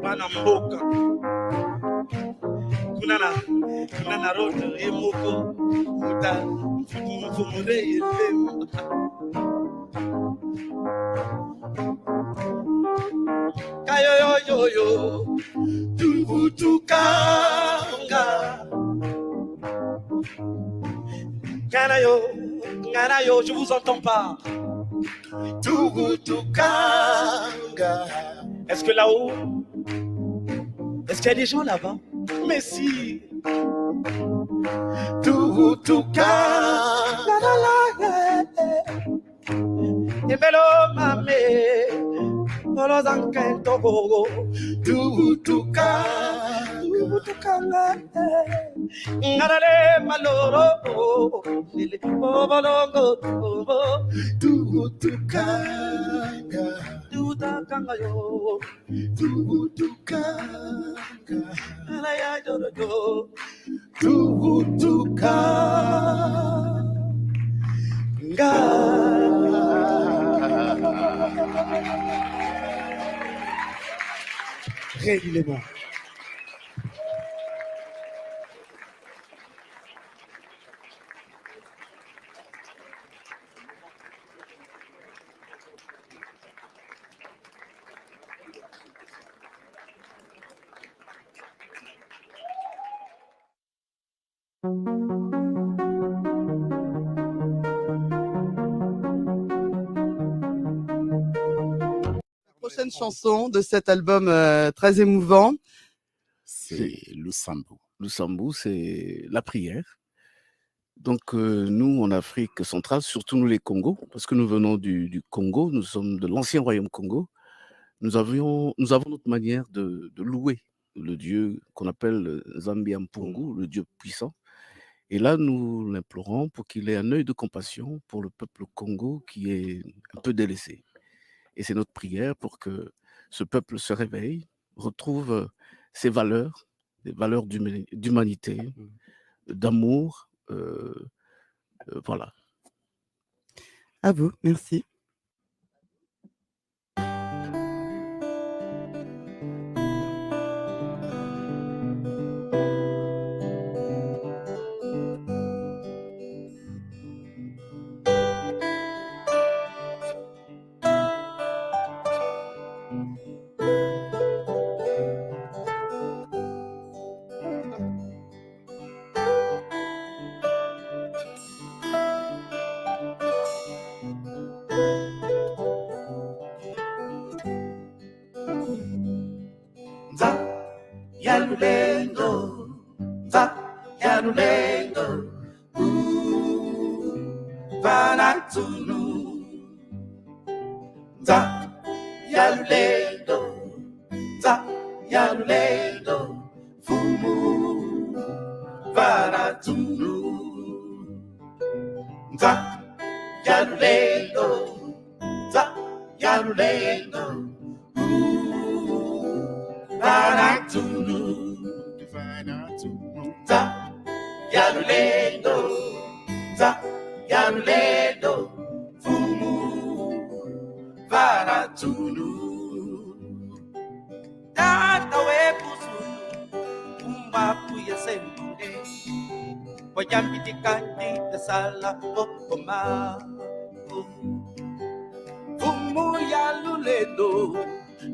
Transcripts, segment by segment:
Manamboka kunana roto emoko muta mfumure yelem kayo yo yo yo tubutukanga Canayo, je vous entends pas. Tubutukanga. Est-ce que là-haut, est-ce qu'il y a des gens là-bas? Mais si. Tubutukanga. Et belo mame. Olozanke togo. Tubutukanga. Ngarale maloro. Lele obolongo. Tubutukanga. Tubutukanga yo. Tubutukanga. Alaya jodo. Tubutukanga. Régulièrement. Prochaine chanson de cet album très émouvant, c'est le sambou. Le sambou, c'est la prière. Donc nous, en Afrique centrale, surtout nous les Congos, parce que nous venons du Congo, nous sommes de l'ancien royaume Congo, nous avons notre manière de louer le Dieu qu'on appelle Zambiampungu, le Dieu puissant. Et là, nous l'implorons pour qu'il ait un œil de compassion pour le peuple Congo qui est un peu délaissé. Et c'est notre prière pour que ce peuple se réveille, retrouve ses valeurs, des valeurs d'humanité, d'amour. Voilà. À vous, merci. Yalulendo, Vanatunu, Yalulendo, Fumu, Vanatunu, Yalulendo, Vanatunu. Yalulendo, Fumu, Varatunu, Tata Wepusu, Umbapuya Sembune, Wayambi Kandi, the Sala, Okoma, Fumu Yalulendo,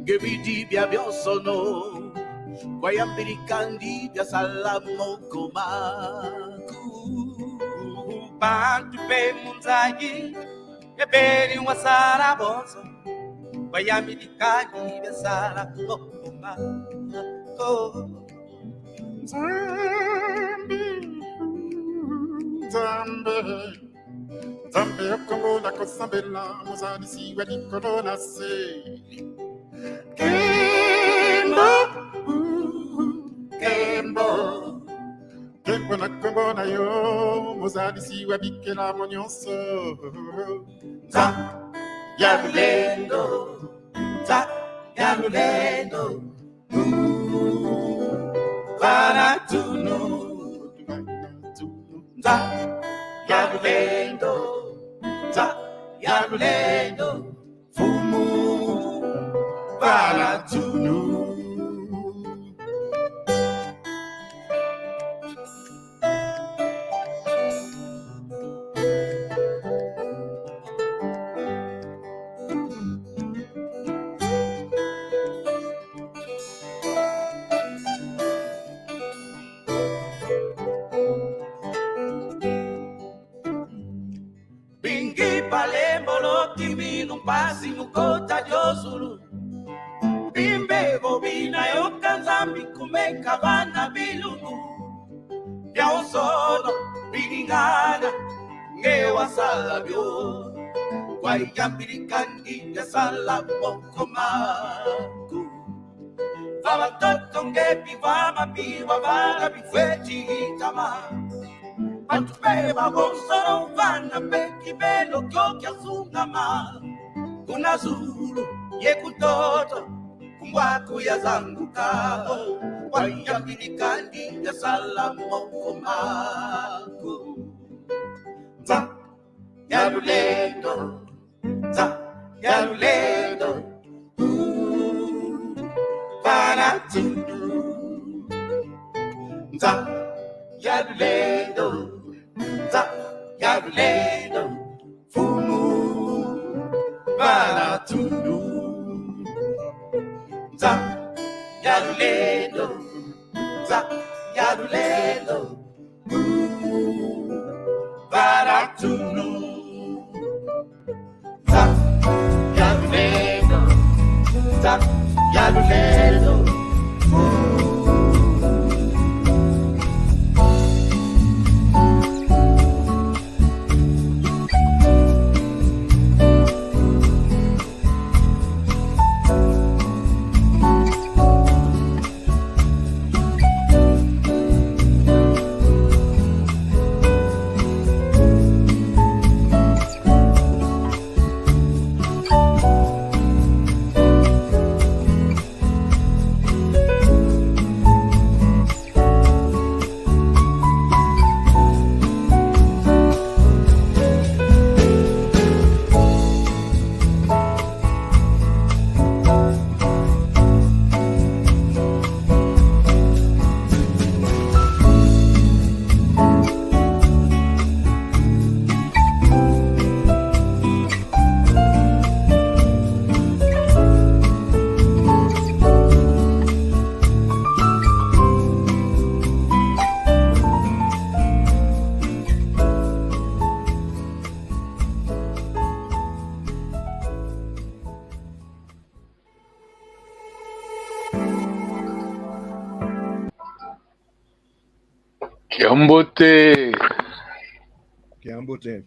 Gebidi Biabiosono, Wayambi Kandi, the Sala, Mokoma. Bantu pe munzagi eberi wasara bozo bayami dikagi besara kokuma ko Zambe Kongo la kosambela mozali si wadi korona se Kembo na Kongo na yo mozali si wabike la monyonso Yalulendo Yalulendo, Vanatuno, Za, Yalulendo, Za, Yalulendo, Fumu, Vanatuno. Bingi palembolo timi numpasi nukota josulu. Bimbe bobina yokanzambi kumeka bana bilungu. Ya usono biningana ngewa salabyo. Guayambirikandi ya salaboko maku. Vava toto ngepi vama piwa vana bifwechi itama. Matupeba bonsoro vana peki belo kyokia sungama. Kuna zulu yekutoto kumwaku ya zangukao. Wayambirikandi ya salamoko maku. Za Yalulendo, Za Yalulendo, Vanatuno, Za Yalulendo, Za Yalulendo, Fumu, Vanatuno, Za Yalulendo, Za Yalulendo, Vanatuno. Yalulendo, Yalulendo. Kiambote. Kiambote.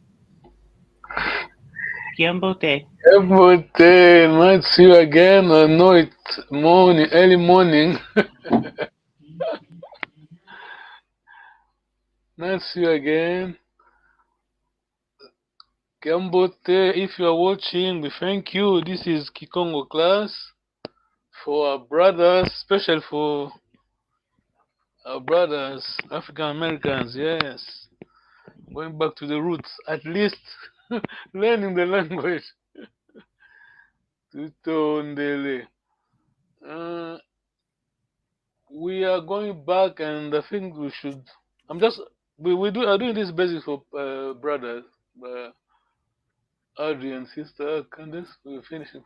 Kiambote. Kiambote. Nice to see you again. I know it's morning, early morning. Nice to see you again. Kiambote, if you are watching, we thank you. This is KONGO class for our brothers, special for our brothers, African Americans, yes. Going back to the roots, at least learning the language. Tutondele. We are going back, and I think we should. I'm doing this basic for brothers, Audrey and sister Candace. We're finishing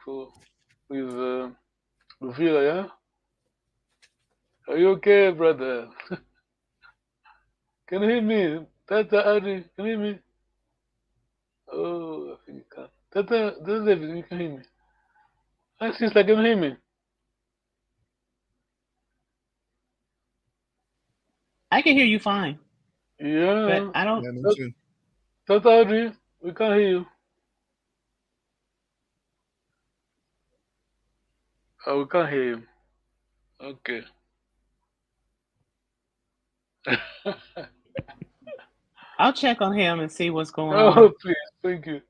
with Rufira, yeah. Are you okay, brother? Can you hear me? Tata Audrey, can you hear me? Oh, I think you can. Tata David, you can hear me. Hi, sister, can you hear me? I can hear you fine. Yeah. But I don't. Yeah, me too. Tata Audrey, we can't hear you. Oh, we can't hear you. Okay. I'll check on him and see what's going Oh, on. please, thank you.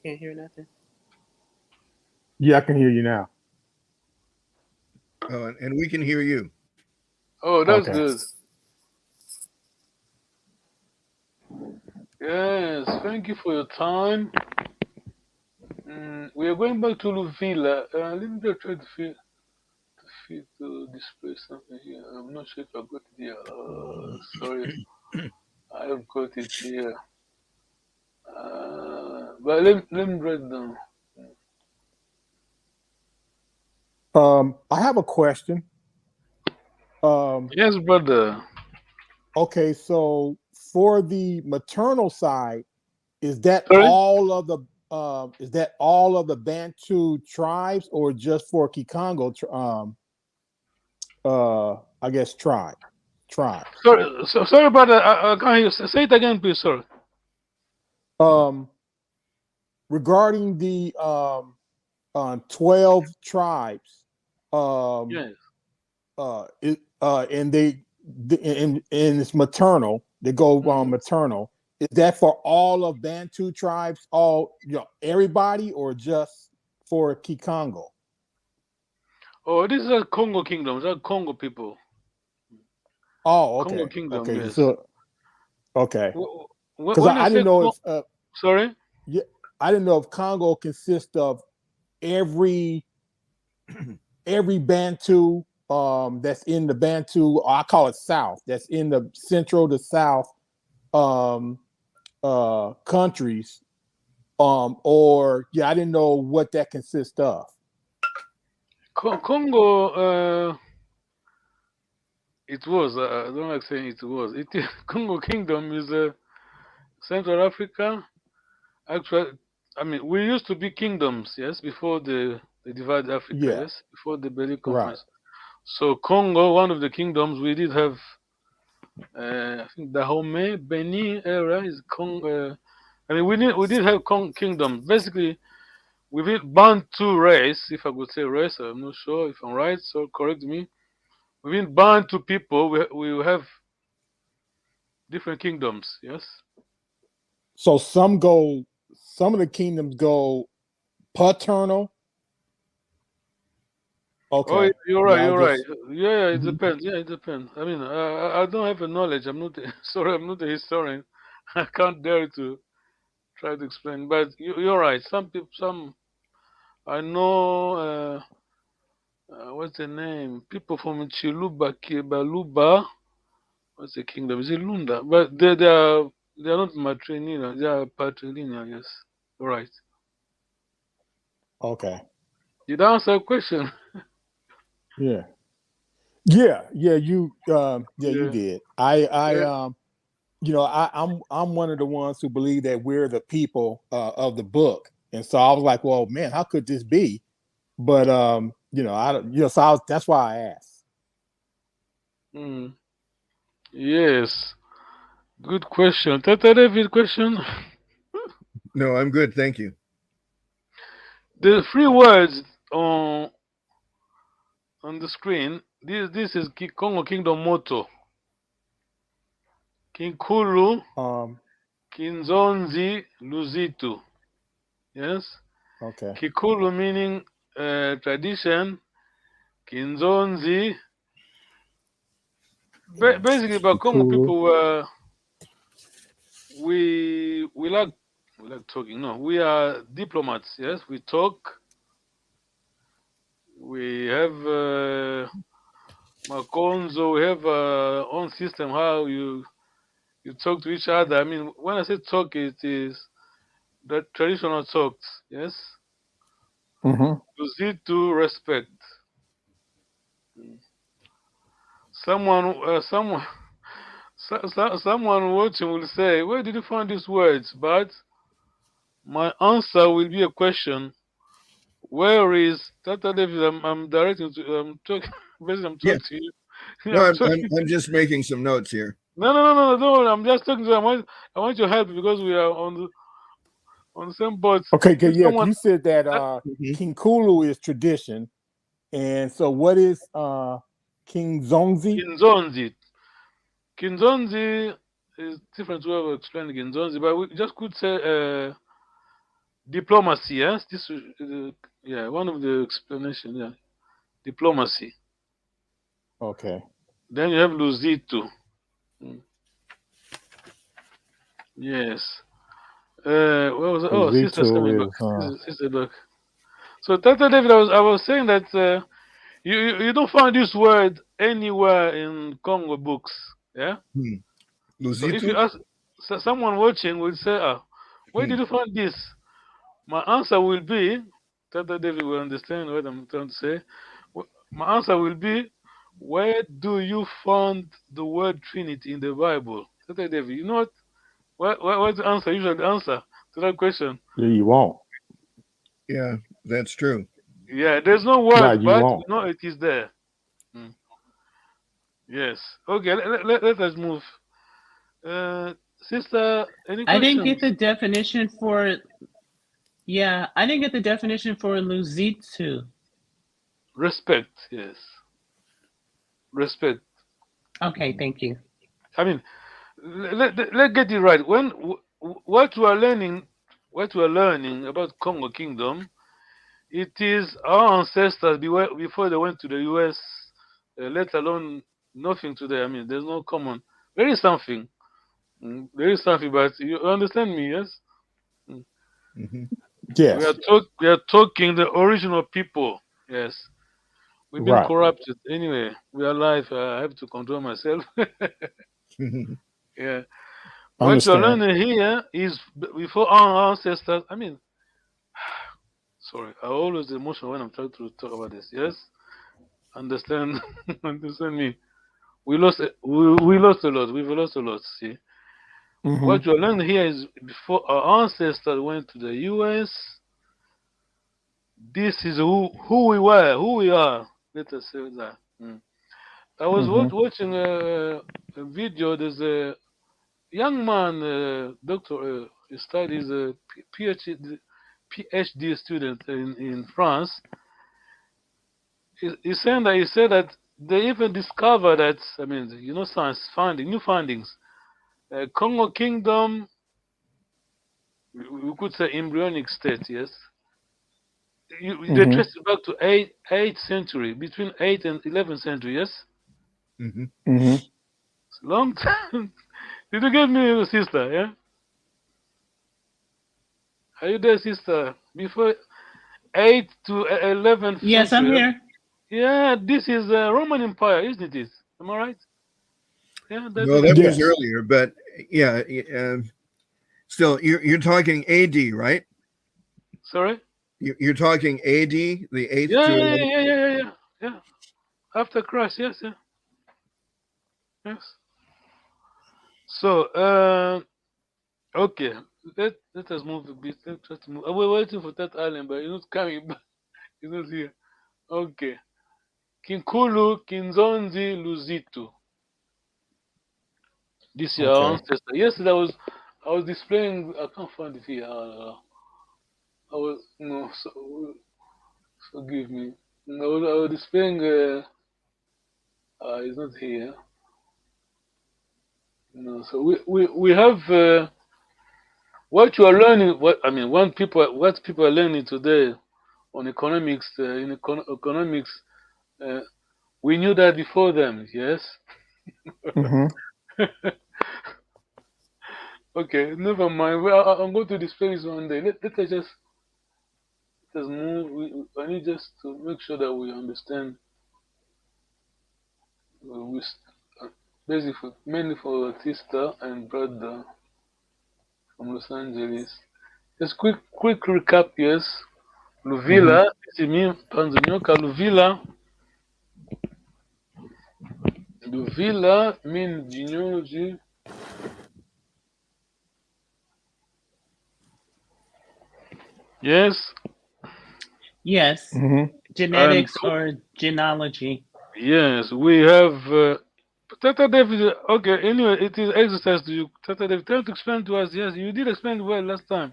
can't hear nothing. Yeah, I can hear you now. Oh, and we can hear you. Oh, that's Okay. good. Yes, thank you for your time. We are going back to Louisville. Let me just try to fit display something here. I'm not sure if I got it here. Sorry, I have got it here. But let me write it down. I have a question. Yes, brother. Okay, so for the maternal side, is that Sorry? all of the Bantu tribes, or just for Kikongo? I guess tribe. Sorry, brother. I can't hear you. Say it again, please. Sorry. Regarding the 12 tribes, Yes. and it's maternal. They go maternal. Is that for all of Bantu tribes, everybody, or just for Kikongo? Oh, this is a Congo kingdom. These are Congo people. Oh, okay. Congo kingdom. Okay, Yes. so okay, because When I didn't know if sorry. yeah, I didn't know if Congo consists of every Bantu that's in the Bantu, or I call it South, that's in the Central to South countries, or I didn't know what that consists of. Congo. It was. I don't like saying it was. It is Congo kingdom is Central Africa. Actually, I mean, we used to be kingdoms, yes, before they divided Africa, Yeah. yes, before the Berlin Right. Conference. So Congo, one of the kingdoms, we did have. I think Dahomey, Benin era is Congo. I mean, we did have kingdom. Basically, we did Bantu race, if I could say race. I'm not sure if I'm right, so correct me. Within Bantu people, we have different kingdoms. Yes. So some of the kingdoms go paternal. Okay. Oh, you're right. Yeah, You're right. just, Yeah, it depends. Yeah, it depends. I mean, I don't have the knowledge. I'm not. Sorry, I'm not a historian. I can't dare to try to explain. But you're right. Some people, some I know. What's the name? People from Chiluba, Kibaluba. What's the kingdom? Is it Lunda? But they are not matrilineal. They are patrilineal. Yes, you're right. okay. Did I answer a question? Yeah. You you Yeah. did. Yeah. I'm one of the ones who believe that we're the people of the book, and so I was like, well, man, how could this be? But I don't. So that's why I asked. Yes. Good question. Tata David question. No, I'm good. Thank you. The three words on the screen. This is Congo Kingdom motto. Kinkulu, Kinzonzi, Luzitu. Yes. Okay. Kikulu meaning tradition. Kinzonzi. Basically, but Congo people we like talking. No, we are diplomats. Yes, we talk. We have Makonzo. We have our own system. How you talk to each other. I mean, when I say talk, it is the traditional talks. Yes. To respect. Someone someone watching will say, "Where did you find these words?" But my answer will be a question. Where is Tata David? I'm directing to. I'm talking. Basically, I'm Yeah. talking to you. No, I'm talking. I'm just making some notes here. No. I'm just talking to you. I want your help because we are on the same boat. Okay, yeah. Someone, You said that King Kulu is tradition, and so what is King Zonzi? Kinzonzi. Kinzonzi is different way of explaining Kinzonzi, but we just could say diplomacy. Yes, this is yeah, one of the explanation. Yeah, diplomacy. Okay. Then you have Luzito. Mm. Yes. Where was it? Oh, sister's coming back. Z2 is Sister back. So Tata David, I was saying that you don't find this word anywhere in Congo books. Yeah. So if you Luzito? ask someone watching, will say, "Ah, where Hmm. did you find this?" My answer will be, Tata David will understand what I'm trying to say. My answer will be, where do you find the word Trinity in the Bible? Tata David, you know what's the answer? Usually the answer to that question. you won't. Yeah, that's true. Yeah, there's no Right, word, you but won't. we know it is there. Mm. Yes. Okay, let us move. Sister, any I didn't get questions? the definition for. Yeah, I didn't get the definition for Luzitu. Respect, yes. Respect. Okay, thank you. I mean, let's get it right. What we are learning about Congo Kingdom, it is our ancestors before they went to the U.S. Let alone nothing today. I mean, there's no common. There is something. There is something, but you understand me, yes? Mm. Hmm. Yes. We are talking the original people. Yes. We've been Right. corrupted. Anyway, we are alive. I have to control myself. Yeah. What you're Understand. learning here is before our ancestors. I mean, sorry, I always emotional when I'm trying to talk about this. Yes, understand, understand me. We lost a lot. We've lost a lot. See, Hmm. what you're learning here is before our ancestors went to the U.S. This is who we were, who we are. Let us say that. I was Hmm. watching a video. There's a young man, doctor, he studies a PhD student in France. He said that they even discovered that, I mean, you know, science finding new findings. Congo Kingdom, we could say embryonic state, yes. They Hmm. traced it back to 8th century, between 8th and 11th century, yes. Hmm. Hmm. It's a long time. Did you get me, sister? Yeah. Are you there, sister? Before 8th to 11th Yes, I'm century. Yeah, here. yeah, this is Roman Empire, isn't it? Am I right? Yeah, No, that that was Yes. earlier, but yeah, still, you're talking AD, right? sorry. You're talking AD, the eighth Yeah, to yeah, yeah, 11th. yeah, yeah, yeah, yeah. Yeah. After Christ, yes, yeah, yes. So, okay, let us move a bit. Let us move. We're waiting for that island, but he's not coming back. He's not here. Okay. Kinkulu, Kinzonzi, Luzitu. This is our Okay. ancestor. Yesterday I was displaying. I can't find it here. I was no. Forgive me. No, I was displaying. It's not here. No. So we have what you are learning. What I mean, what people are learning today on economics. In economics, uh, we knew that before them. Yes. Hmm. Okay. Never mind. I'm going to display this one day. Let us just let us move. I need just to make sure that we understand. We basically mainly for sister and brother from Los Angeles. Just quick recap, yes. Hmm. Luvila, Simi Panzanyoka, Luvila means genealogy. Yes, Yes, Hmm. and genetics or genealogy. yes, we have Tata David. Okay, anyway, it is exercise to you. Tata David, try to explain to us. Yes, you did explain well last time.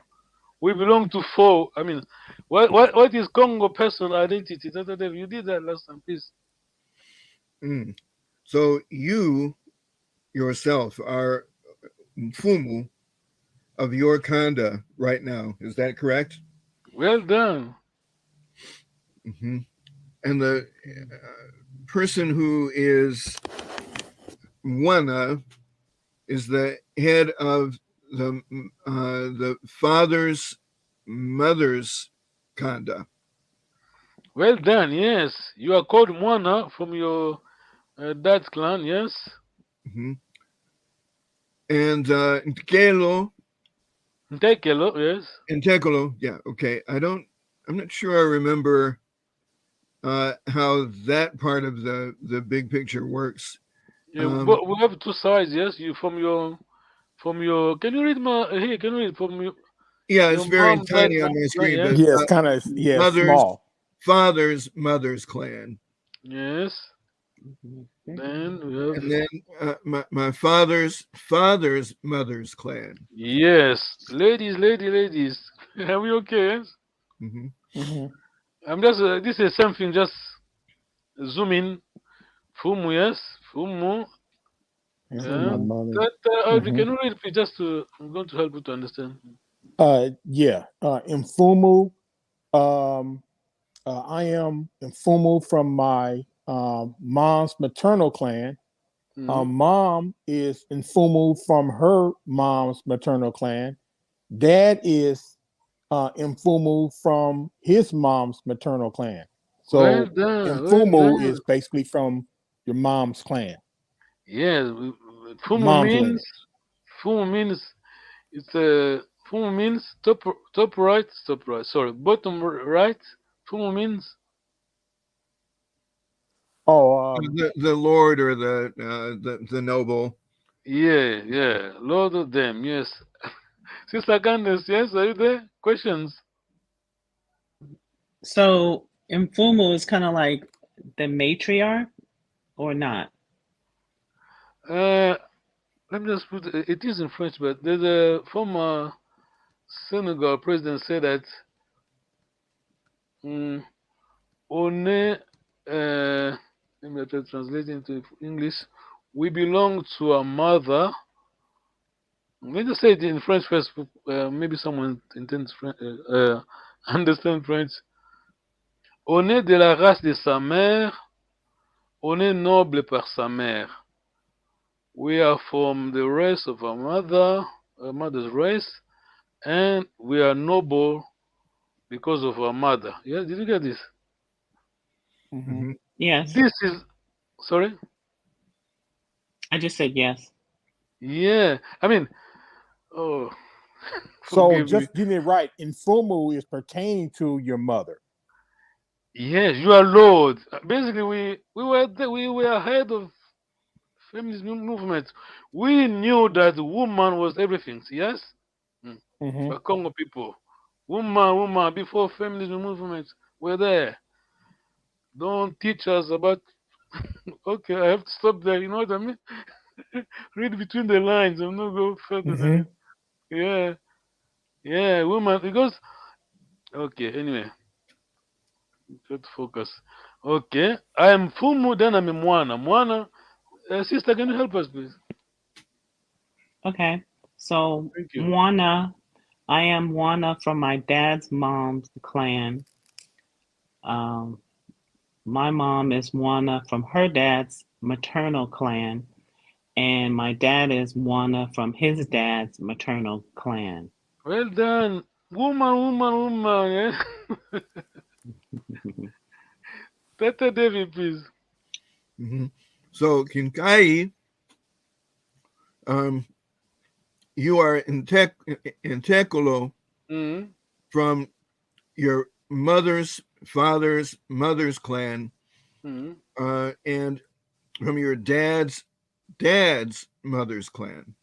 We belong to four. I mean, what is Congo personal identity? Tata David, you did that last time, please. Mm. So you yourself are Mfumu of your kanda right now. Is that correct? Well done. Mm-hmm. And the person who is Wana is the head of the father's mother's kanda. Well done. Yes, you are called Mwana from your dad's clan. Yes. Mm-hmm. And Nkelo Ntekelo. Yes. and Tekolo, yeah, okay. I'm not sure I remember how that part of the big picture works. Yeah, but we have two sides. Yes, you from your Can you read my here? Can you read from Yeah, your it's very mom's side? tiny on my screen, Yes. but Yeah, it's kind of mother's, small. father's, mother's clan. Yes. Then we have And then my father's mother's clan. yes, ladies. Are we okay? Yes. Mm-hmm. Mm-hmm. I'm just this is something. Just zoom in. Fumu. Yes. Fumu. This is my Yeah. mother. That Audrey, Mm-hmm. can you read please? Just to I'm going to help you to understand. Yeah. Mfumu. I am Mfumu from my mom's maternal clan. Mom is Mfumu from her mom's maternal clan. Dad is Mfumu from his mom's maternal clan. Well So done. Well Mfumu done. is basically from your mom's clan. Yes. Fumu Mom's means lineage. Fumu means it's a Fumu means top right, top right. Sorry, bottom right. Fumu means Oh, The lord or the noble. yeah. Lord of them. Yes. Sister Candace, yes, are you there? Questions? So Mfumu is kind of like the matriarch or not? Let me just put it is in French, but there's a former Senegal president said that on est, let me try to translate into English. We belong to a mother. Let me just say it in French first. Maybe someone intends understand French. On est de la race de sa mère. On est noble par sa mère. We are from the race of our mother's race, and we are noble because of our mother. Yeah, did you get this? Mm-hmm. Yes. This is sorry. I just said yes. Yeah, I mean, oh, so forgive me. just getting it right. Mfumu is pertaining to your mother. Yes, you are Lord. Basically, we were ahead of feminist movement. We knew that woman was everything. Yes, Mm-hmm. the Congo people, woman before feminism movement were there. Don't teach us about. Okay, I have to stop there. You know what I mean? Read between the lines. I'm not go further Mm-hmm. than it. Yeah, woman. Because okay, anyway, try to focus. Okay, I am Fumu, then I'm Mwana. Mwana, sister, can you help us, please? Okay. So Thank you. I am Wana from my dad's mom's clan. Um, my mom is Wana from her dad's maternal clan, and my dad is Wana from his dad's maternal clan. Well done, woman. Yeah. Tata David, please. Mm-hmm. So Kinkai, you are in Tekolo Mm-hmm. from your father's mother's clan, and from your dad's mother's clan.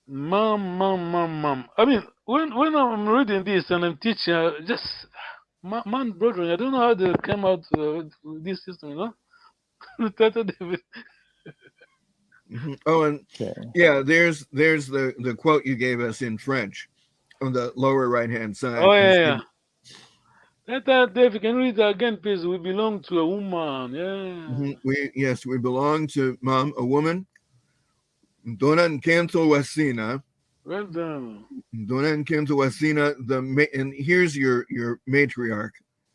Mom. I mean, when I'm reading this and I'm teaching, just man, brother, I don't know how they came out with this system, you know? Tata David. Mm-hmm. Oh, and Okay. yeah, there's the quote you gave us in French on the lower right hand side. Oh, yeah. Tata David, can you read that again, please? We belong to a woman. Yeah. Mm-hmm. We belong to mom, a woman. Dona Nkanto Wasina. Well done. Donan Kenzo Wasina, and here's your matriarch.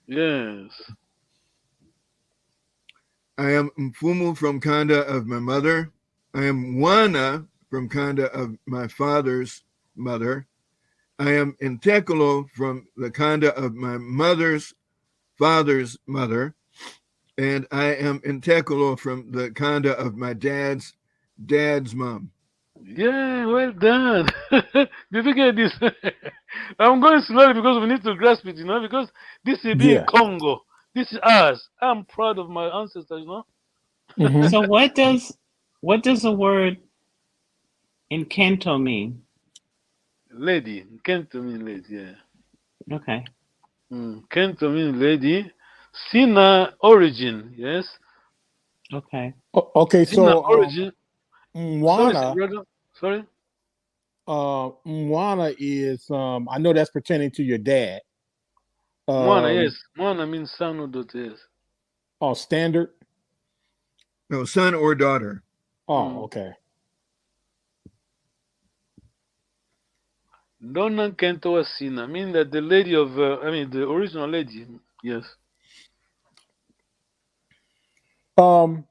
Yes. I am Mfumu from Kanda of my mother. I am Wana from Kanda of my father's mother. I am Intekolo from the Kanda of my mother's father's mother. And I am Intekolo from the Kanda of my dad's mom. Yeah, well done. Did you get this? I'm going slowly because we need to grasp it, because this is being Yeah. Congo. This is us. I'm proud of my ancestors. Hmm. So what does the word in Kento mean? Lady. Kento mean lady, yeah. Okay. Kento mean lady. Sina origin, yes. Okay. Okay, Sina so origin. Sorry, Mwana, brother. Sorry. Mwana is I know that's pertaining to your dad. Mwana, yes. Um, Mwana means son or daughter, yes. oh, standard. No, son or daughter. Oh, okay. Donna Kento was Sina. Mean that the lady of, the original lady, yes. Um,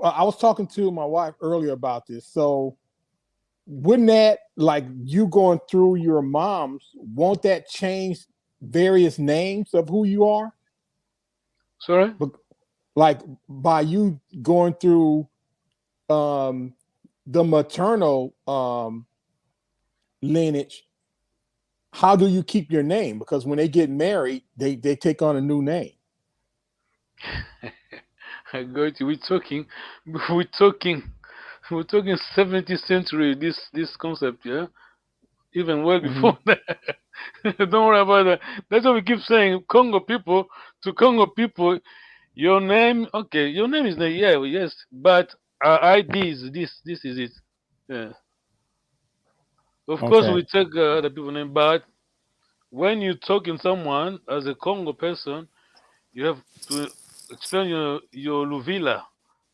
I was talking to my wife earlier about this. So, wouldn't that, like you going through your mom's, won't that change various names of who you are? Sorry? Like by you going through the maternal lineage, how do you keep your name? Because when they get married, they take on a new name. I got you. We're talking, we're talking 17th century. This concept, yeah. Even well before that. Don't worry about that. That's what we keep saying. Congo people to Congo people, your name, okay, your name is not, yeah, yes, but our ID is this. This is it. Yeah. Of course, Okay. we take other people's name, but when you talking someone as a Congo person, you have to explain your Luvila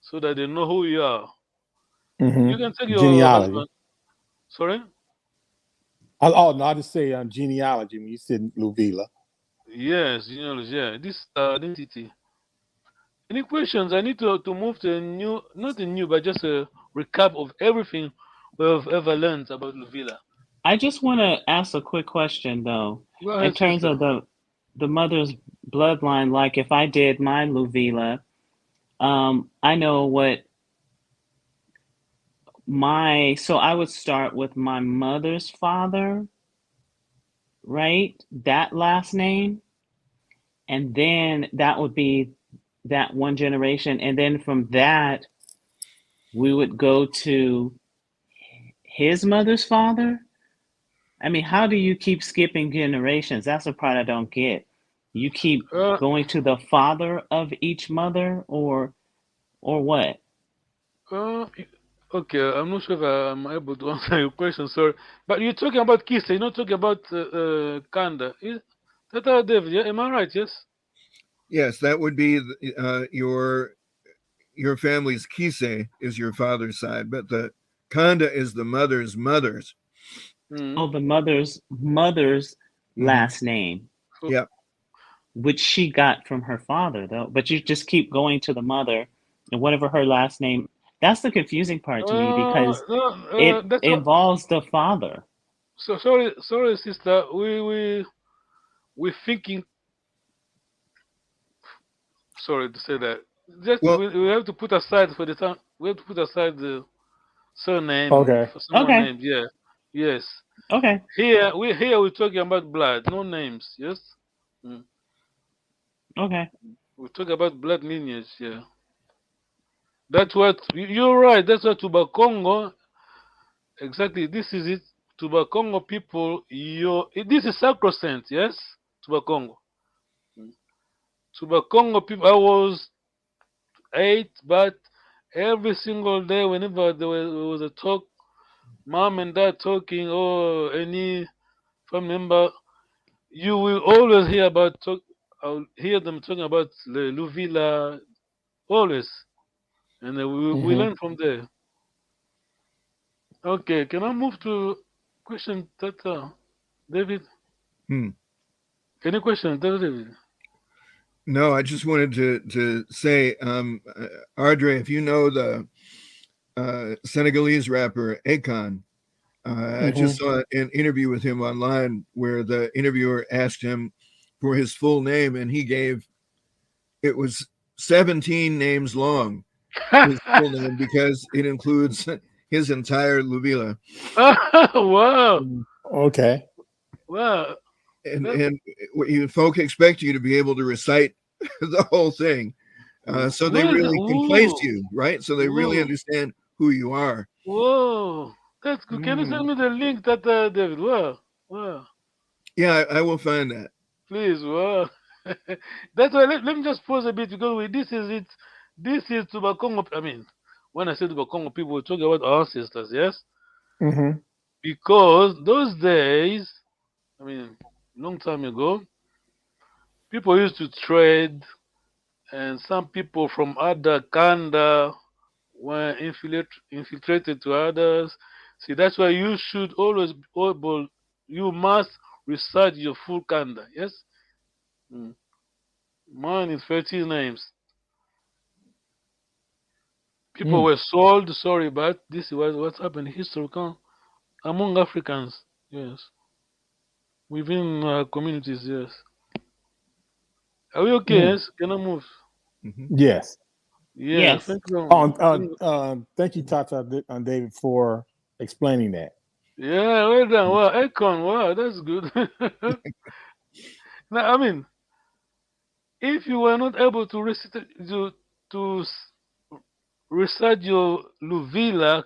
so that they know who you are. Mm-hmm. You can take your Genealogy. husband. Sorry? Oh no, I just say genealogy when you said Luvila. Yes, yeah. This identity. Any questions? I need to move to a new, not a new, but just a recap of everything we've ever learned about Luvila. I just want to ask a quick question though, Go in ahead, terms sister. of the mother's bloodline. Like if I did my Luvila, I know what so I would start with my mother's father, right? That last name, and then that would be that one generation, and then from that we would go to his mother's father. I mean, how do you keep skipping generations? That's the part I don't get. You keep Uh, going to the father of each mother, or what? uh, okay, I'm not sure if I'm able to answer your question, sorry. But you're talking about Kisa, you're not talking about Kanda. Is that David? Yeah, am I right? Yes? Yes, that would be your family's Kise is your father's side, but the Kanda is the mother's. Mm-hmm. Oh, the mother's Mm-hmm. last name, So, Yeah. which she got from her father, though. But you just keep going to the mother, and whatever her last name. That's the confusing part to me because no, it that's what. involves the father. So sorry, sister. We thinking. Sorry to say that. Just Well, we have to put aside for the time. We have to put aside the surname Okay. for someone Okay, named. Yeah, yes. okay, Here we're talking about blood, no names. Yes. Mm. okay. We talk about blood lineage. Yeah. That's what you're right. That's what Tubakongo. Exactly. This is it. Tubakongo people. This is sacrosanct. Yes. Tubakongo. Mm. Tubakongo people. I was 8, but every single day, whenever there was a talk, mom and dad talking, or any family member, you will always hear about talk. I'll hear them talking about Luvila, always, and we Mm-hmm. learn from there. Okay, can I move to question that David? Hmm. Any question, David? No, I just wanted to say, Ardre, if you know the Senegalese rapper Akon, I Hmm. just saw an interview with him online where the interviewer asked him for his full name, and he gave it was 17 names long, his full name, because it includes his entire Luvila. Wow, Okay. wow. That, And you folk expect you to be able to recite the whole thing. So they where is it? really can place Whoa, you, right? So they really whoa, understand who you are. whoa. That's good. Can you Mm. send me the link that David? Wow, wow. Yeah, I will find that. Please, wow. That's why let me just pause a bit because this is it. This is Tubakongo. I mean, when I say Tubakongo, people will talk about our ancestors, yes? Hmm. Because those days, I mean, long time ago, people used to trade, and some people from other kanda were infiltrated to others. See, that's why you should always be able, you must research your full kanda, yes? Mm. Mine is 13 names. People Mm. were sold, sorry, but this is what's happened historical among Africans, yes, within communities, yes. Are we okay? Mm. Yes, can I move? Hmm. Yes. Yeah, Yes. thank you. Oh, thank you, Tata David, for explaining that. Yeah, well done. Wow, Econ, wow, that's good. Now, I mean, if you were not able to research your Luvila,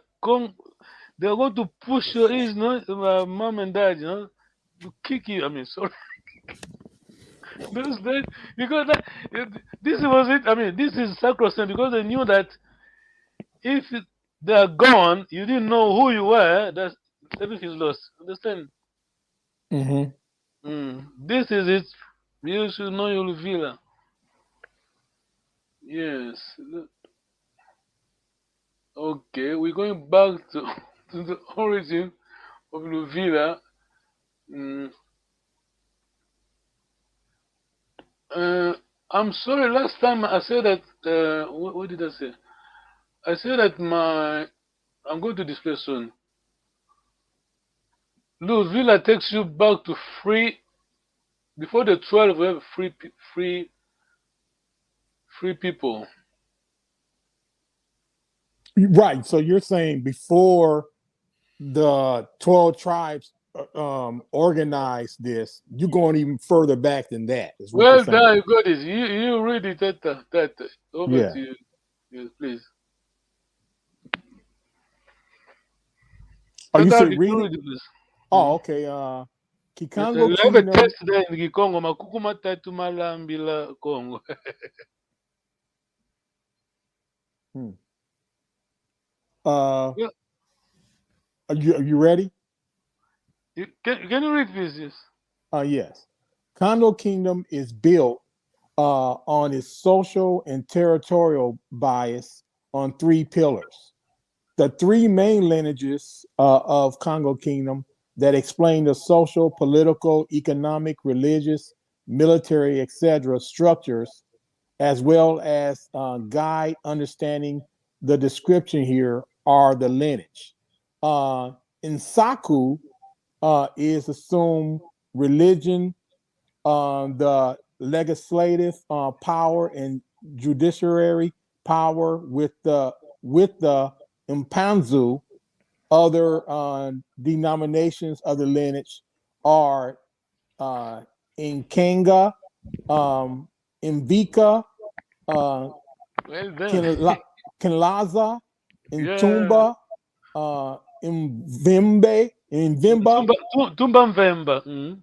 they're going to push your age, you know, mom and dad, you know, to kick you. I mean, sorry. Those days, because this was it. I mean, this is sacrosanct because they knew that if they are gone, you didn't know who you were. That's everything's lost. Understand? Hmm. This is it. You should know your villa. Yes. Okay, we're going back to, to the origin of Luvila. Mm, uh, I'm sorry. Last time I said that. What did I say? I said that I'm going to display soon. Louisville takes you back to free before the 12 we have free people. Right. So you're saying before the 12 tribes organized this, you're going even further back than that, is what you're Well saying. done, you got it. You read it that over Yeah. to you. Yes, please. Oh, you Tata, said can read you it? read it, please? Oh, Mhm. okay. We Kikongo have a Kingdom. text there in Gikongo. Makuku matatu malambila Congo. Hmm. Uh, Yeah, are you ready? can you read, please? Yes. Yes. Congo Kingdom is built on its social and territorial bias on three pillars. The three main lineages of Congo Kingdom that explain the social, political, economic, religious, military, etc. structures, as well as guide understanding the description here, are the lineage. Uh, Insaku is assumed religion, the legislative power and judiciary power with the Impanzu. Other denominations of the lineage are Inkanga, Invika, uh, Well done. Kinlaza, Yeah. Intumba, Invimba, Tumba Mvemba.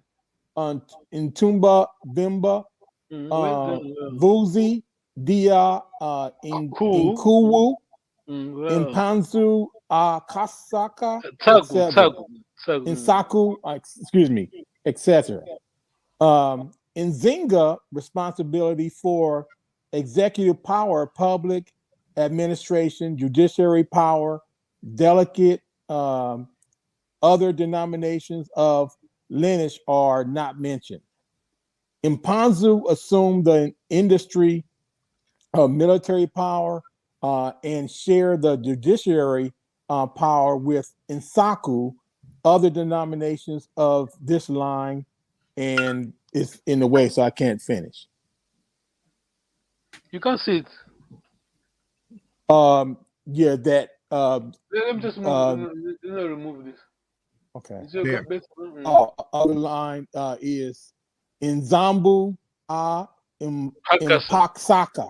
uh, Intumba Vimba, Well done. Well. Vuzi, Dia, Cool. Inkuwu, Well. Impanzu, Kasaka, Tagu, etc. tagu, tagu. Insaku, excuse me, etc. Nzinga, responsibility for executive power, public administration, judiciary power, delegate other denominations of lineage are not mentioned. Mpanzu assumed the industry of military power and shared the judiciary power with Insaku, other denominations of this line, and it's in the way, so I can't finish. You can see it. Yeah, that. Let me just remove this. Okay. There. Oh, other line is Nzambu Mpaksaka.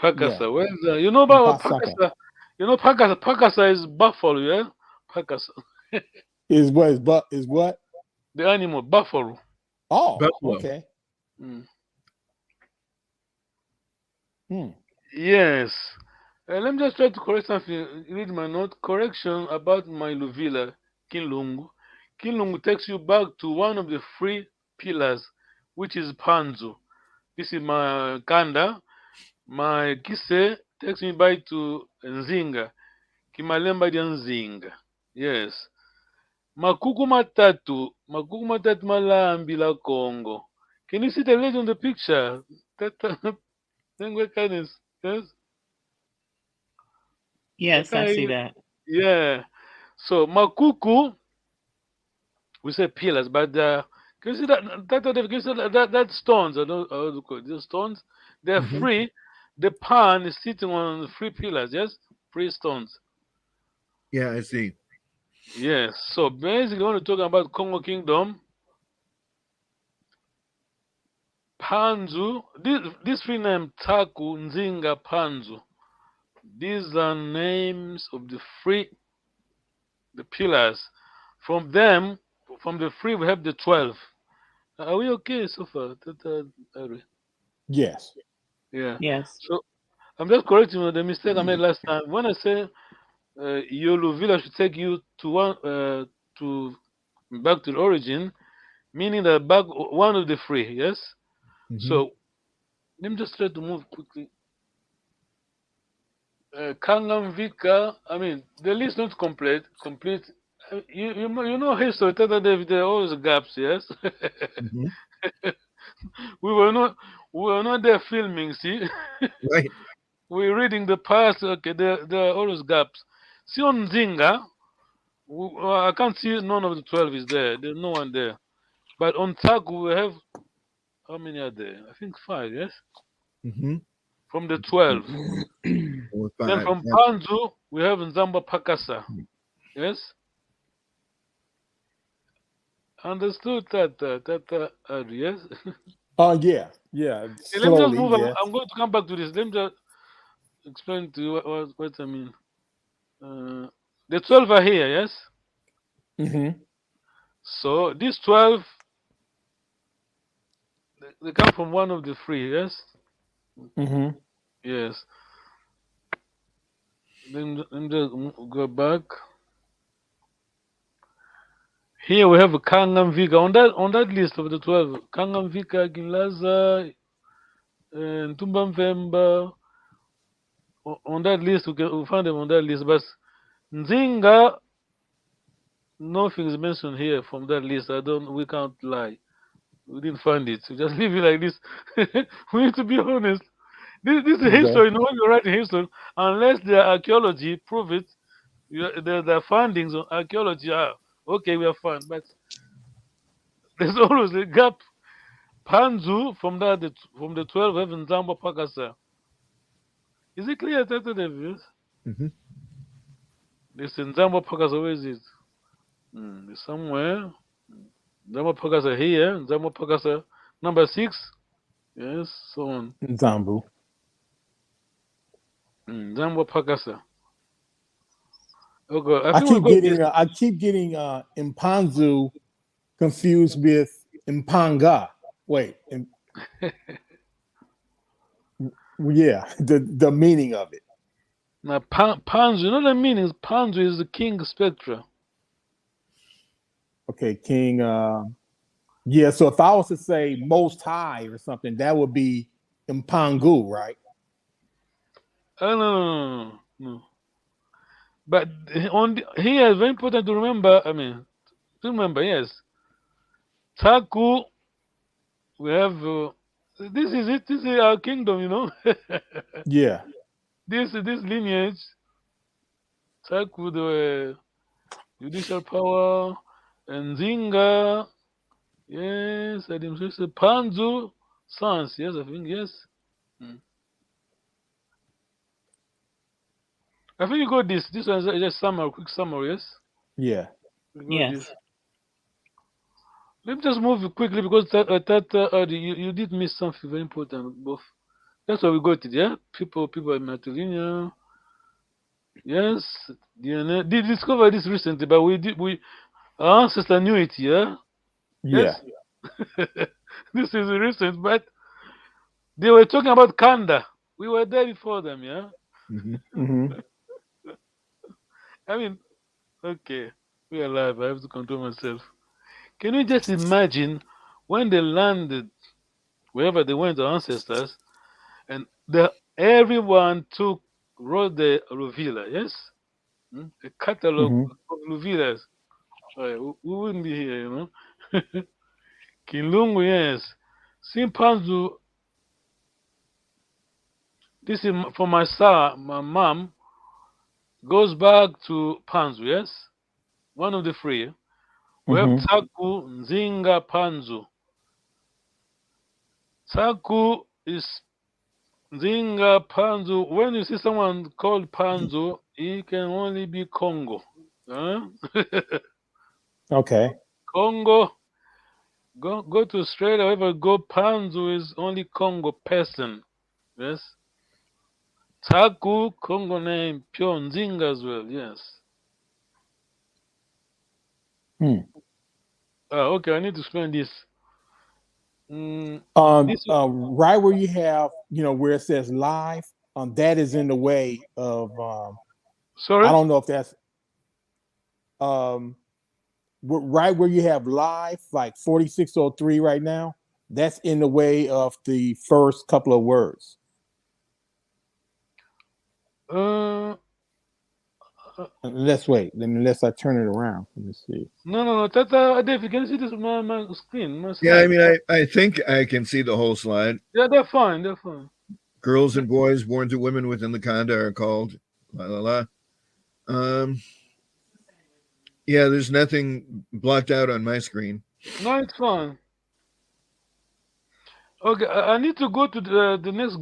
Pakasa. Yeah. Where's you know about Mpaksaka. Pakasa? You know Pakasa. Pakasa is buffalo, yeah. Pakasa. Is what? The animal buffalo. Oh, Buffalo. okay. Mm. Yes. Let me just try to correct something. Read my note. Correction about my Luvila, Kinlungu. Kinlungu takes you back to one of the three pillars, which is Panzu. This is my Kanda. My Kise takes me back to Nzinga. Kimalemba dia Nzinga. Yes. Makuku matatu malambi la Congo. Can you see the legend on the picture? Yes. Yes, I see that. Yeah. So Makuku, we say pillars, but can you see that stones? I don't how to call it. These stones, they're free. The pan is sitting on 3 pillars. Yes, 3 stones. Yeah, I see. Yes. So basically, when we're talking about Congo Kingdom, Panzu, this 3 names Taku, Nzinga, Panzu. These are names of the pillars. From them, from the 3, we have the 12. Are we okay so far? Yes. Yeah. Yes. So I'm just correcting the mistake I made last time. When I say Yolu Villa should take you to back to the origin, meaning that back one of the 3, yes? So let me just try to move quickly. Kangam Vika, I mean, the list not complete. You know history, there are always gaps, yes? we were not there filming, see? Right. We're reading the past, okay, there are always gaps. See on Zinga, I can't see none of the 12 is there. There's no one there. But on Tagu, we have, how many are there? I think 5, yes? From the 12. 4, Then 5. from Yep. Panzu, we have Nzamba Pakasa. Yes? Understood that, yes? Oh, yeah. Let me just Slowly, move. yes. I'm going to come back to this. Let me just explain to you what I mean. The 12 are here, yes? So these 12, they come from one of the 3, yes? Yes. Then just go back. Here we have Kangam Vika. On that list of the 12, Kangam Vika, Ginlaza, Ntumba Mvemba. On that list, we find them on that list. But Nzinga, nothing is mentioned here from that list. We can't lie. We didn't find it. So just leave it like this. We need to be honest. This is history. You know, when you write history, unless the archaeology prove it, the findings on archaeology are okay. We are fine, but there's always a gap. Panzu from the 12 heaven Zamba Pakasa. Is it clear to the views? This in Zamba Pakasa, where is it? It's somewhere. Zamba Pakasa here. Zamba Pakasa number 6. Yes, so on. Zambu. Zamba Pakasa. Okay, I keep getting Mpanzu confused with Mpanga. Wait. Yeah, the meaning of it. Now, Panzu, you know the meaning? Panzu is the king spectra. Okay, king. Yeah, so if I was to say most high or something, that would be Mpangu, right? No. But here, very important to remember. I mean, to remember, yes, Taku. We have. This is it. This is our kingdom, you know. Yeah. This lineage. Taku, the judicial power, and Zinga. Yes, administration. Panzu, science. Yes, I think yes. Hmm. I think you got this. This one is just summary, quick summary. Yes, Yeah. we got Yes. this. Let me just move quickly because you did miss something very important. Both. That's why we got it. Yeah, people in Matrilineal. Yes, DNA. Did discover this recently, but we our ancestor knew it. Yeah. Yeah. Yes. This is recent, but they were talking about Kanda. We were there before them. Yeah. Hmm. I mean, okay, we are alive. I have to control myself. Can you just imagine when they landed wherever they went, our ancestors, and everyone wrote the Luvila, yes? A catalog Hmm. of Luvilas. We wouldn't be here, you know. Kilungu, yes. Simpanzu, this is for my mom, goes back to Panzu, yes? One of the three. We have Hmm. Taku, Nzinga, Panzu. Taku is Nzinga, Panzu. When you see someone called Panzu, he can only be Congo. Huh? Okay. Congo, go to Australia, wherever go, Panzu is only Congo person. Yes. Taku, Congo name, pure Nzinga as well, yes. Hmm. Okay, I need to explain this. This Right where you have, where it says live, that is in the way of. I sorry? don't know if that's right where you have live, like 4603 right now. That's in the way of the first couple of words. Uh, Unless I turn it around. Let me see. no. Tata, Dave, you can see this my screen, my Yeah, I slide. mean, I think I can see the whole slide. Yeah, they're fine. They're fine. Girls and boys born to women within the Kanda are called la la la. Yeah, there's nothing blocked out on my screen. No, it's fine. Okay, I need to go to the next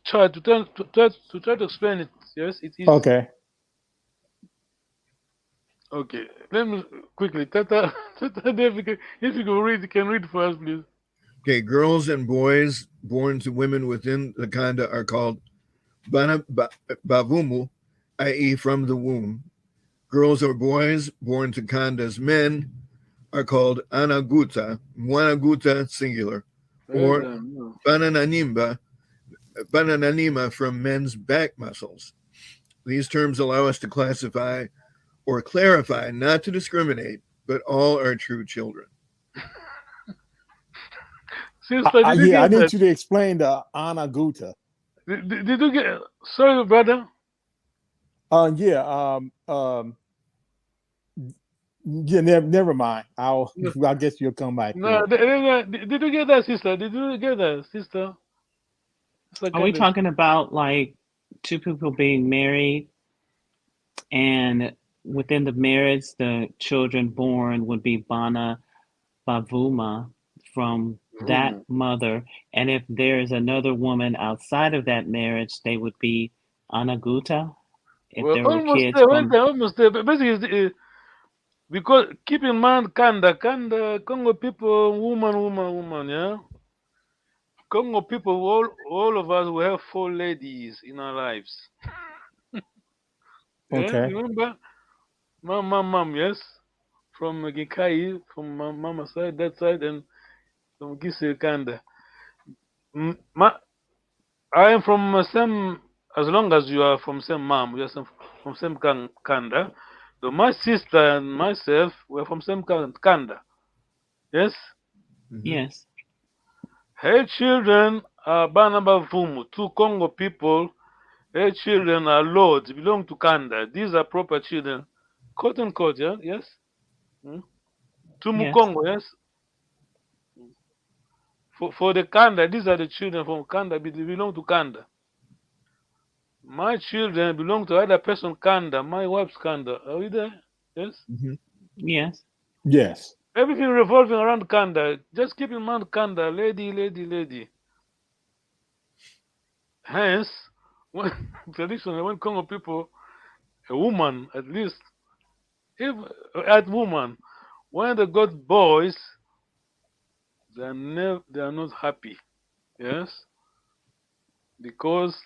chart to try to explain it. Yes, it is. Okay. Okay, let me quickly. Tata, Dave, if you can read, you can read for us, please. Okay, girls and boys born to women within the Kanda are called bavumu, i.e., from the womb. Girls or boys born to Kanda's men are called anaguta, mwanaguta singular, Well or done. No. banananima from men's back muscles. These terms allow us to classify or clarify, not to discriminate, but all are true children. Sister, did you Yeah, I get that? need you to explain the anaguta. Did you get? Sorry, brother. Yeah. Yeah. Never mind. I guess you'll come back to No, it. did you get that, sister? Did you get that, sister? Are we talking about like two people being married and within the marriage, the children born would be Bana Bavuma from that mother. And if there's another woman outside of that marriage, they would be Anaguta. If Well, there were almost kids there, from. almost there. But basically, because keep in mind, Kanda, Congo people, woman, yeah. Congo people, all of us, we have four ladies in our lives. Yeah, Okay. remember? Mom, yes. From Gikai, from my mama side, that side, and from Gise Kanda. I am from same, as long as you are from same mom, we are from same Kanda. So my sister and myself were from same Kanda. Yes? Yes. Her children are Banaba Vumu, two Congo people, Their children are lords, belong to Kanda. These are proper children. Quote unquote, yeah? Yes? Hmm? To Yes. Mukongo, yes? For the Kanda, these are the children from Kanda, they belong to Kanda. My children belong to other person Kanda, my wife's Kanda. Are we there? Yes? Yes. Yes. Everything revolving around Kanda. Just keep in mind Kanda, lady, lady, lady. Hence, when traditionally, when Congo people, a woman at least, if at woman, when they got boys, they are not happy. Yes, because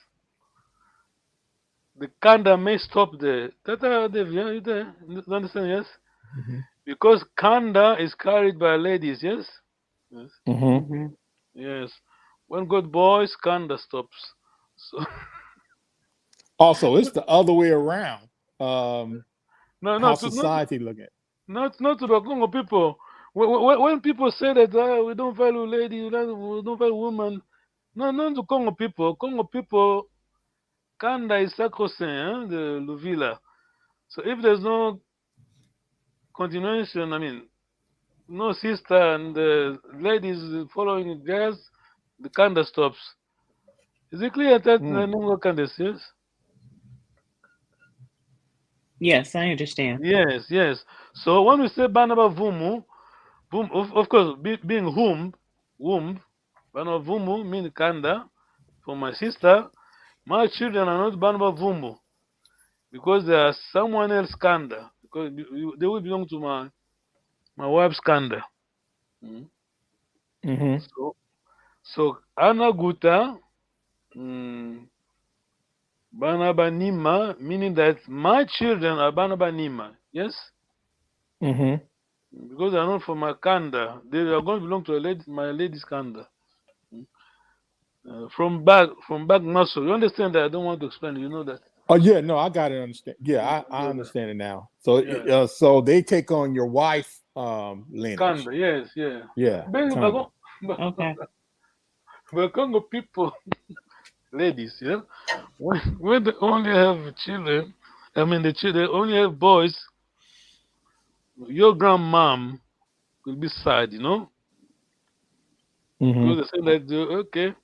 the Kanda may stop there. Tata, Dave, yeah, you there? You understand? Yes, because Kanda is carried by ladies. Yes, yes, Mm-hmm. yes. When got boys, Kanda stops. So Also, it's the other way around. no, How no, not society look at. not to the Congo people. When people say that we don't value ladies, we don't value women, no, not to Congo people. Congo people, Kanda is sacrosanct, the Luvila. So if there's no continuation, I mean, no sister and the ladies following girls, the Kanda stops. Is it clear that no Kanda yes? Yes, I understand. Yes, yes. So when we say Banaba Vumu, of course, being womb, Banaba Vumu means Kanda. For my sister, my children are not Banaba Vumu because they are someone else Kanda. Because they will belong to my wife's Kanda. Mm. Mm-hmm. So Anaguta, mm, Banaba Nima, meaning that my children are Banaba Nima. Yes? Mm-hmm. Because they are not from my Kanda. They are going to belong to my lady's Kanda. Mm. From back muscle. You understand that? I don't want to explain. You know that. Oh yeah, no, I got to understand. Yeah, I Yeah. understand it now. So, Yeah. so they take on your wife lineage. Kanda, yes, yeah. Yeah. But Kanda. Okay. Congo people, ladies, yeah, when they only have children, I mean the children only have boys, your grandmom will be sad, you know, Mm-hmm. because they say that okay,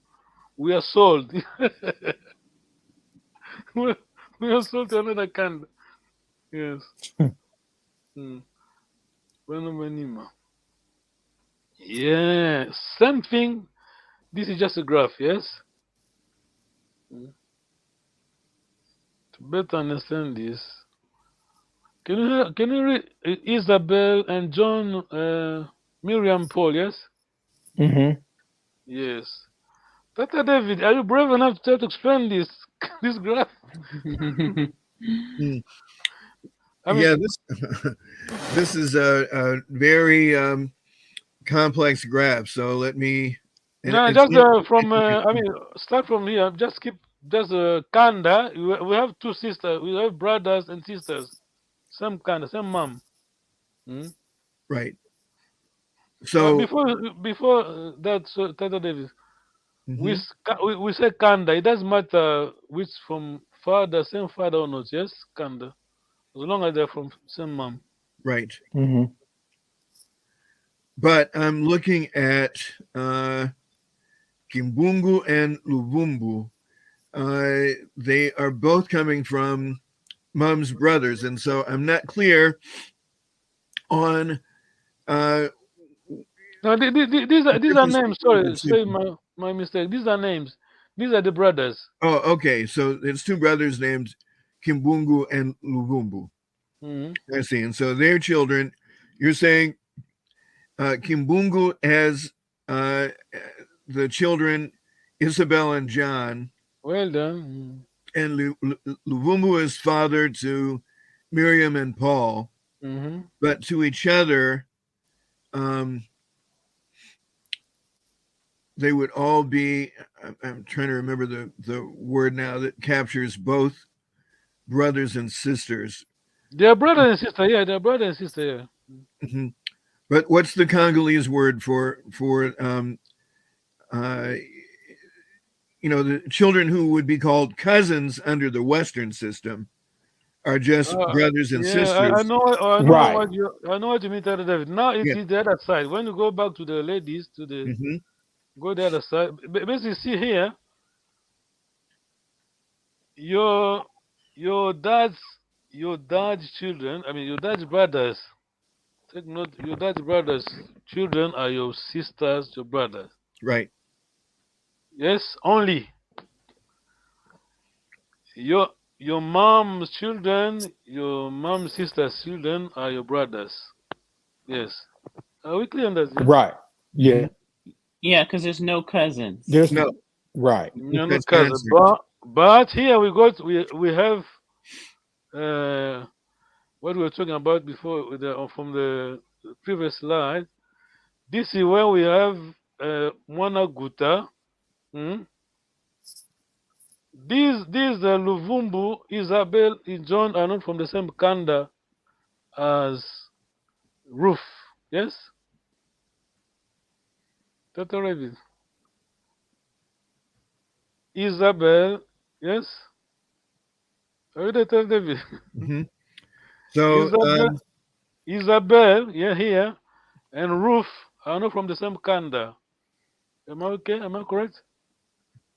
we are sold, we we are sold to another Kanda, yes. Mm. Phenomenima. Yeah, same thing. This is just a graph, yes. Mm. To better understand this, can you read Isabel and John, Miriam Paul? Yes, Mm-hmm. yes. Tata David, are you brave enough to try to explain this this graph? I Yeah, mean, this is a very complex graph. So let me. no, It's just from I mean, start from here. Just keep just Kanda. We have two sisters. We have brothers and sisters. Same Kanda, same mom. Hmm? right. But So before that, so, Tata Davis, mhm, we say Kanda. It doesn't matter which from father, same father or not. Yes, Kanda. As long as they're from same mom. right. Mm-hmm. But I'm looking at Kimbungu and Luvumbu. They are both coming from mom's brothers, and so I'm not clear on uh, No, the these are difference names. between the Sorry, two. say my mistake. These are names. These are the brothers. Oh, okay. So it's two brothers named Kimbungu and Luvumbu. Hmm. I see. And so their children, you're saying Kimbungu has the children Isabel and John, Well done. and Luvumbu is father to Miriam and Paul, Mm-hmm. but to each other, um, they would all be. I'm trying to remember the word now that captures both brothers and sisters. They are brother and sister. Yeah, they are brother and sister. Yeah. Mhm. But what's the Congolese word for uh, the children who would be called cousins under the Western system are just brothers and Yeah, sisters. I know. I know Right. what you. I know what you mean, Tata David. Now it Yeah. is the other side. When you go back to the ladies, to the hmm go the other side. Basically, see here, your your dad's children. I mean, your dad's brothers. Take note. Your dad's brothers' children are your sisters, your brothers. Right. Yes, only your mom's children, your mom's sister's children are your brothers. Yes. Are we clear on that? Yes? Right. Yeah. Yeah, because there's no cousins. There's No, right. No, no that's the cousin. answer. But here we have what we were talking about before with from the previous slide. This is where we have Mwana Guta. Hmm? These Luvumbu, Isabel, and John are not from the same kanda as Ruth. Yes? Tata David. Isabel, yes? Are you there, Tata David? hmm So, Isabel, yeah, here, and Ruth are not from the same kanda. Am I okay? Am I correct?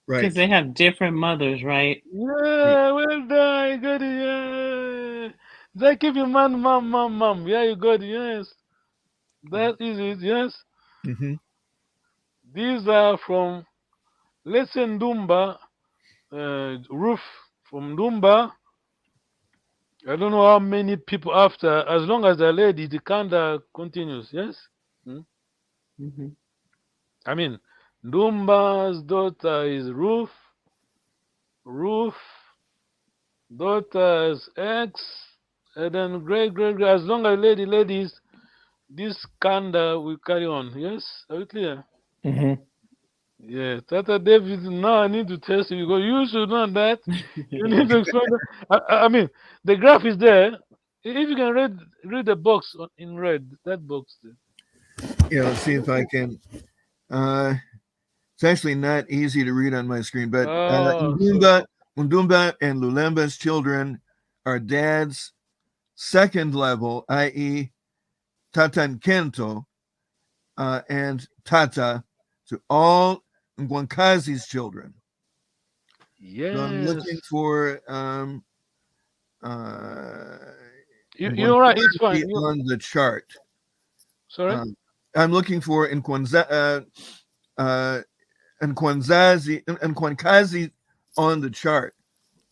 Because right. they have different mothers, right? Yeah, well done. You got it. Yeah. They keep you man, mom. Yeah, you got it. Yes. That is it. Yes. hmm These are from, let's say, Ndumba, Ruth from Ndumba. I don't know how many people after, as long as the lady, the kanda continues. Yes. Hmm? Mm-hmm. I mean, Ndumba's daughter is Ruth. Ruth, daughter's ex, and then great, as long as ladies, this kanda will carry on. Yes, are we clear? Mm-hmm. Yeah, Tata David. Now I need to test you because you should know that. You need to explain. I mean, the graph is there. If you can read the box in red, that box there. Yeah, let's see if I can. It's actually not easy to read on my screen, but Oh, so Undumba and Lulemba's children are dad's second level, i.e., Tatankento and Tata, to all Ngwankazi's children. So I'm yes, looking for you're right. It's fine. on the chart. Sorry. I'm looking for Nkwankazi on the chart.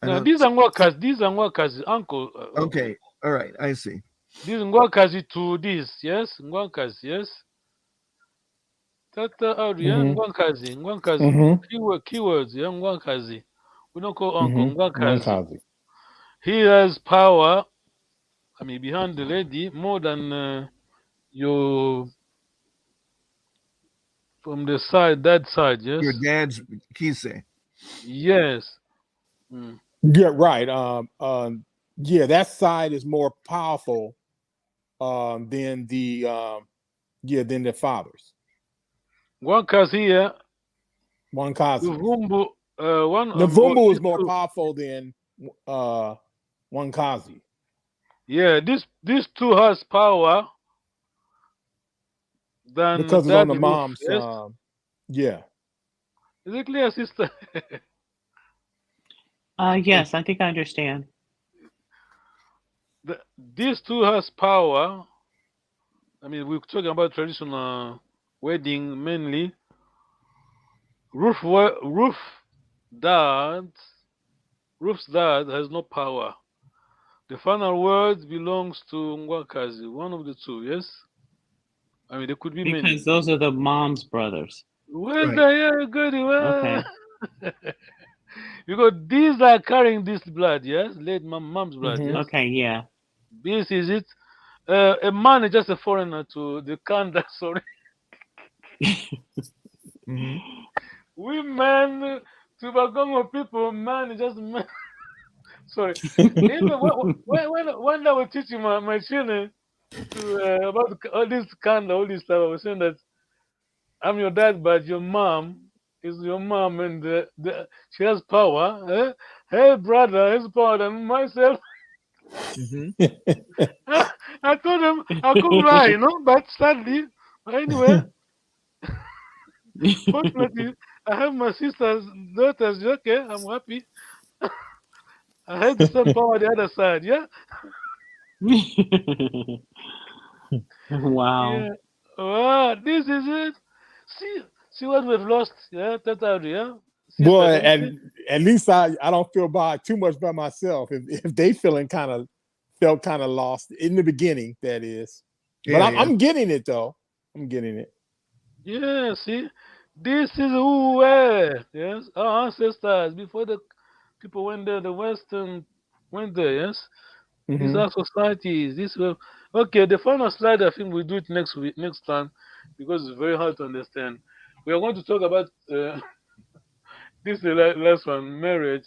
No, these are Ngwakazi. These are Ngwakazi. Uncle. Okay. All right. I see. This Ngwakazi to this. Yes. Ngwakazi. Yes. Tata out. Yeah. Mm-hmm. Ngwakazi. Ngwakazi. Mm-hmm. Keywords. Yeah. Ngwakazi. We don't call uncle. Mm-hmm. Ngwakazi. He has power. I mean, behind the lady more than your from the side, that side. Yes. Your dad's kise. Yes. Mm. Yeah, right. Yeah, that side is more powerful than the than the fathers. Ngwakazi here. One Kazi. Nvumbu is more powerful than one Kazi. Yeah, these two has power than because it's on the mom's. Yes? Yeah. Is it clear, sister? Yes, I think I understand. These two has power. I mean, we're talking about traditional wedding mainly. Ruth's dad has no power. The final word belongs to Ngwakazi, one of the two, yes? I mean, there could be many. Because those are the mom's brothers. Well, Right. yeah, good. Well. Okay. Because these are carrying this blood, yes? Late mom's blood, Mhm. yes? Okay, yeah. This is it. A man is just a foreigner to the Kanda, sorry. Mhm. We men, to Bagongo people, man is just man. Sorry. Even when I was teaching my children about all this Kanda, all this stuff, I was saying that I'm your dad, but your mom is your mom, and she has power. Her brother has power than myself. I told him I couldn't lie, you know, but sadly, anyway, fortunately, I have my sister's daughters. Okay, I'm happy. I have the same power the other side. Yeah, Wow. yeah. Wow, this is it. See what we've lost. Yeah, Tata, yeah, sister. Boy, Can you see? at least I don't feel too much by myself. If they felt kind of lost in the beginning, that is. But Yeah, I'm getting it though. I'm getting it. Yeah, see, this is who we were. Yes, our ancestors before the people went there, the Western went there. Yes, these Mm-hmm. are societies. This were okay. The final slide, I think we'll do it next week, next time, because it's very hard to understand. We are going to talk about this is the last one, marriage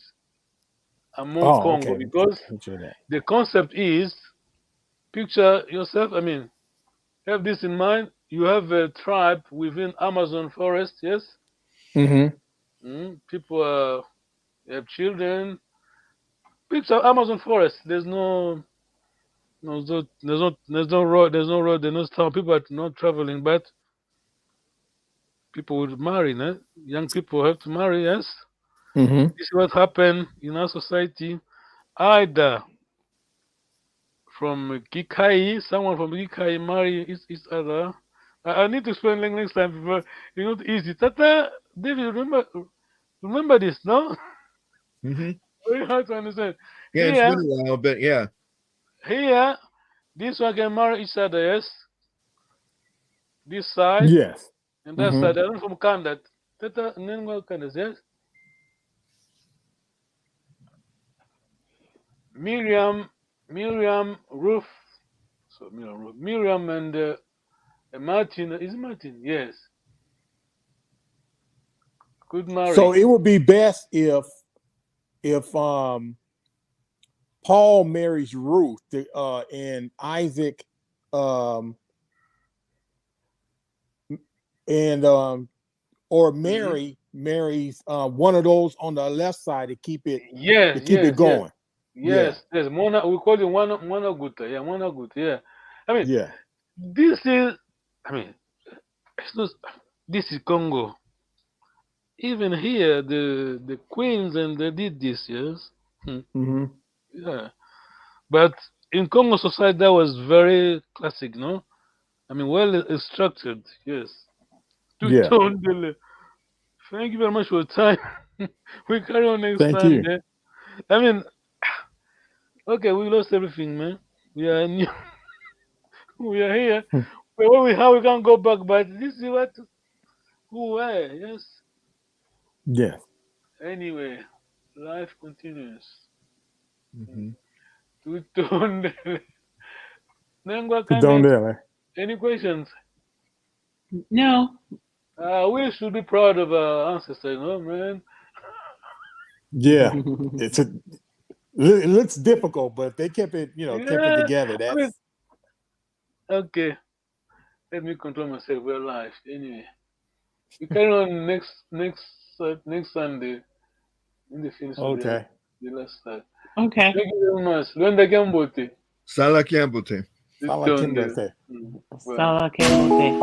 among Oh, Congo, okay. because Picture that. the concept is picture yourself. I mean, have this in mind. You have a tribe within Amazon forest. Yes, people have children. Picture Amazon forest. There's no road. There's no road. There's no town. People are not traveling, but people would marry. No? Young people have to marry. Yes, Mm-hmm. this is what happened in our society. Either from Kikai, someone from Kikai marry each other. I need to explain next time. Before, it's not easy. Tata, David, remember this? No, very hard to understand. Yeah, it's been Here, a while, but yeah. here, this one can marry each other. Yes, this side. Yes. And that's Mm-hmm. I'm from Canada. Tata Nengo Canada, yes. Miriam, Ruth. So Miriam, Ruth. Miriam and Martin. Is Martin? Yes. Could So marry. it would be best if Paul marries Ruth and Isaac and or Mhm. Mary marries one of those on the left side to keep it Yes, yes, yes, going. Yeah. yes, yes. Mona, we call it Mona Guta. Yeah, Mona Guta. Yeah. I mean, Yeah. this is. I mean, it's not. This is Congo. Even here, the queens and they did this. Yes. Hmm. Mm-hmm. Yeah. But in Congo society, that was very classic, no? I mean, well structured, yes. Yeah. Thank you very much for your time. We carry on next Thank you. Sunday. I mean, okay, we lost everything, man. We are new. We are here. How we can go back, but this is what who were, yes. Yeah. Anyway, life continues. Mm-hmm. Tutondele. Nengwa Don't Kane, really. any questions? No. We should be proud of our ancestors, no, man. Yeah. It looks difficult, but they kept it, kept it Yeah, together. I mean, That's okay. Let me control myself. We're live anyway. We carry on next Sunday in the finish of okay. the last start. Okay. Thank you very much. Luenda Gambote. Sala Kiambote. Fala Tutonde. Kimberly. Bye. Sala Kemote.